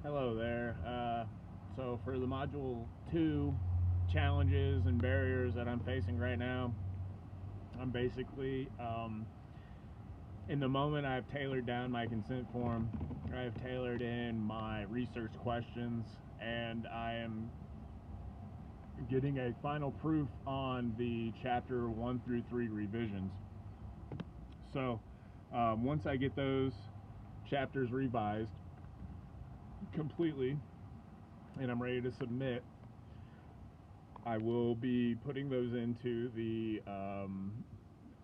Hello there. So for the Module 2 challenges and barriers that I'm facing right now, I'm basically, in the moment I've tailored down my consent form, I've tailored in my research questions, and I am getting a final proof on the Chapter 1 through 3 revisions. So once I get those chapters revised completely and I'm ready to submit, I will be putting those into the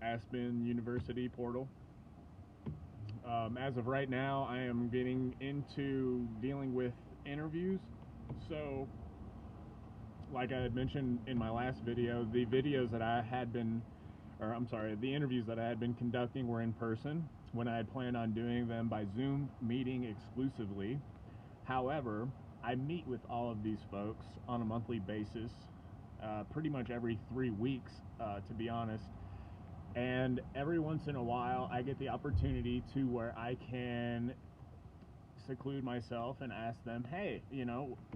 Aspen University portal. As of right now, I am getting into dealing with interviews. So like I had mentioned in my last video, the videos that I had been, the interviews that I had been conducting were in person when I had planned on doing them by Zoom meeting exclusively. However, I meet with all of these folks on a monthly basis, pretty much every 3 weeks, to be honest. And every once in a while, I get the opportunity to where I can seclude myself and ask them, hey,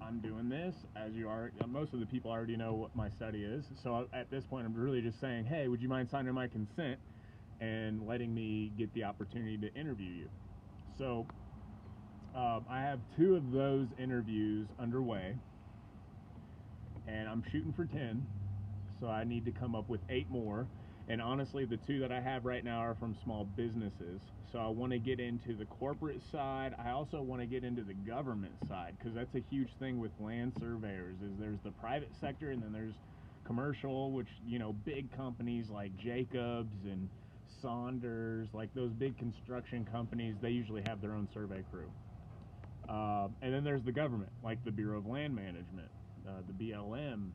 I'm doing this, as you are. Most of the people already know what my study is. So at this point, I'm really just saying, hey, would you mind signing my consent and letting me get the opportunity to interview you? So I have 2 of those interviews underway, and I'm shooting for 10, so I need to come up with 8 more. And honestly, the 2 that I have right now are from small businesses. So I want to get into the corporate side. I also want to get into the government side, because that's a huge thing with land surveyors, is there's the private sector and then there's commercial, which, big companies like Jacobs and Saunders, like those big construction companies, they usually have their own survey crew. And then there's the government, like the Bureau of Land Management, the BLM.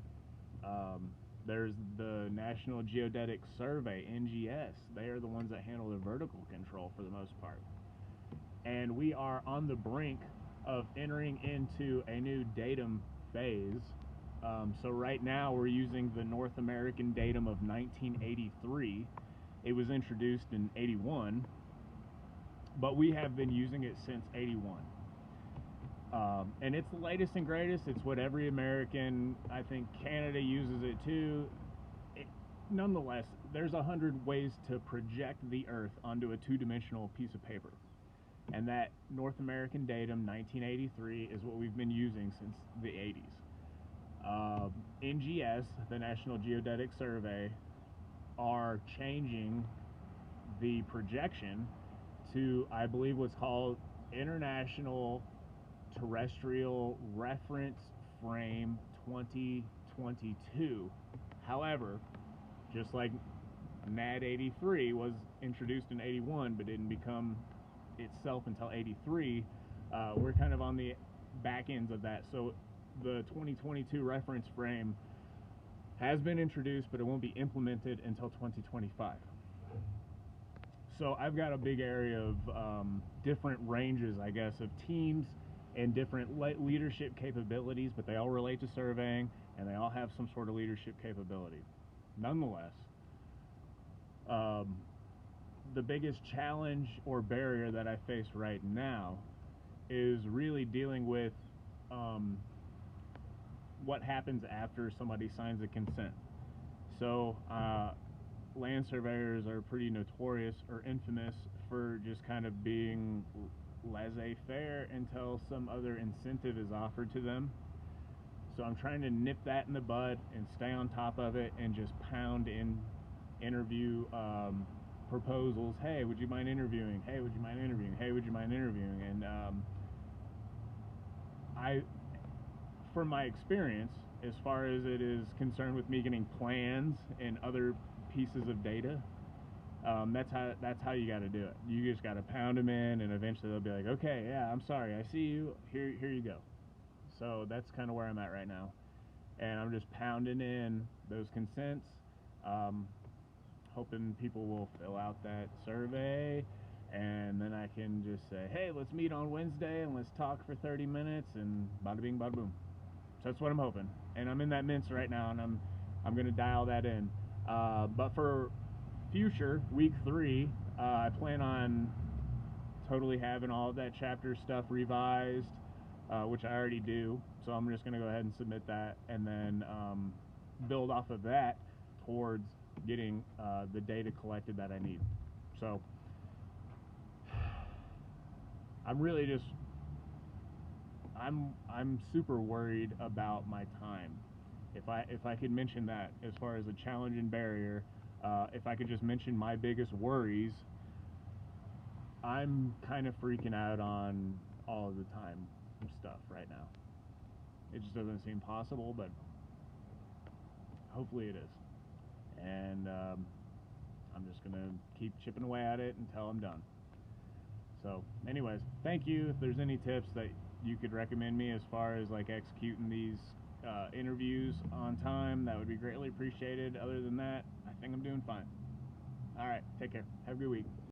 There's the National Geodetic Survey, NGS. They are the ones that handle the vertical control for the most part. And we are on the brink of entering into a new datum phase. So right now we're using the North American datum of 1983. It was introduced in 81, but we have been using it since 81. And it's the latest and greatest. It's what every American, I think Canada uses it too. Nonetheless, there's 100 ways to project the Earth onto a 2-dimensional piece of paper. And that North American datum, 1983, is what we've been using since the 80s. NGS, the National Geodetic Survey, are changing the projection to, I believe, what's called International Terrestrial Reference Frame 2022. However, just like NAD 83 was introduced in 81 but didn't become itself until 83, we're kind of on the back ends of that. So the 2022 reference frame has been introduced, but it won't be implemented until 2025. So I've got a big area of different ranges, I guess, of teams and different leadership capabilities, but they all relate to surveying, and they all have some sort of leadership capability. Nonetheless, the biggest challenge or barrier that I face right now is really dealing with what happens after somebody signs a consent. So land surveyors are pretty notorious or infamous for just kind of being laissez-faire until some other incentive is offered to them. So I'm trying to nip that in the bud and stay on top of it and just pound in interview proposals. Hey, would you mind interviewing? Hey, would you mind interviewing? Hey, would you mind interviewing? And from my experience, as far as it is concerned with me getting plans and other pieces of data, that's how you got to do it. You just got to pound them in, and eventually they'll be like, okay, yeah, I'm sorry, I see you. Here you go. So that's kind of where I'm at right now, and I'm just pounding in those consents, hoping people will fill out that survey, and then I can just say, hey, let's meet on Wednesday and let's talk for 30 minutes, and bada bing, bada boom. So that's what I'm hoping, and I'm in that mince right now, and I'm gonna dial that in. But for future week 3, I plan on totally having all of that chapter stuff revised, which I already do. So I'm just going to go ahead and submit that, and then build off of that towards getting the data collected that I need. So I'm really just I'm super worried about my time. If I could mention that as far as a challenge and barrier, if I could just mention my biggest worries, I'm kind of freaking out on all of the time stuff right now. It just doesn't seem possible, but hopefully it is. And I'm just gonna keep chipping away at it until I'm done. So anyways, thank you. If there's any tips that you could recommend me as far as like executing these interviews on time, that would be greatly appreciated. Other than that, I think I'm doing fine. All right, take care. Have a good week.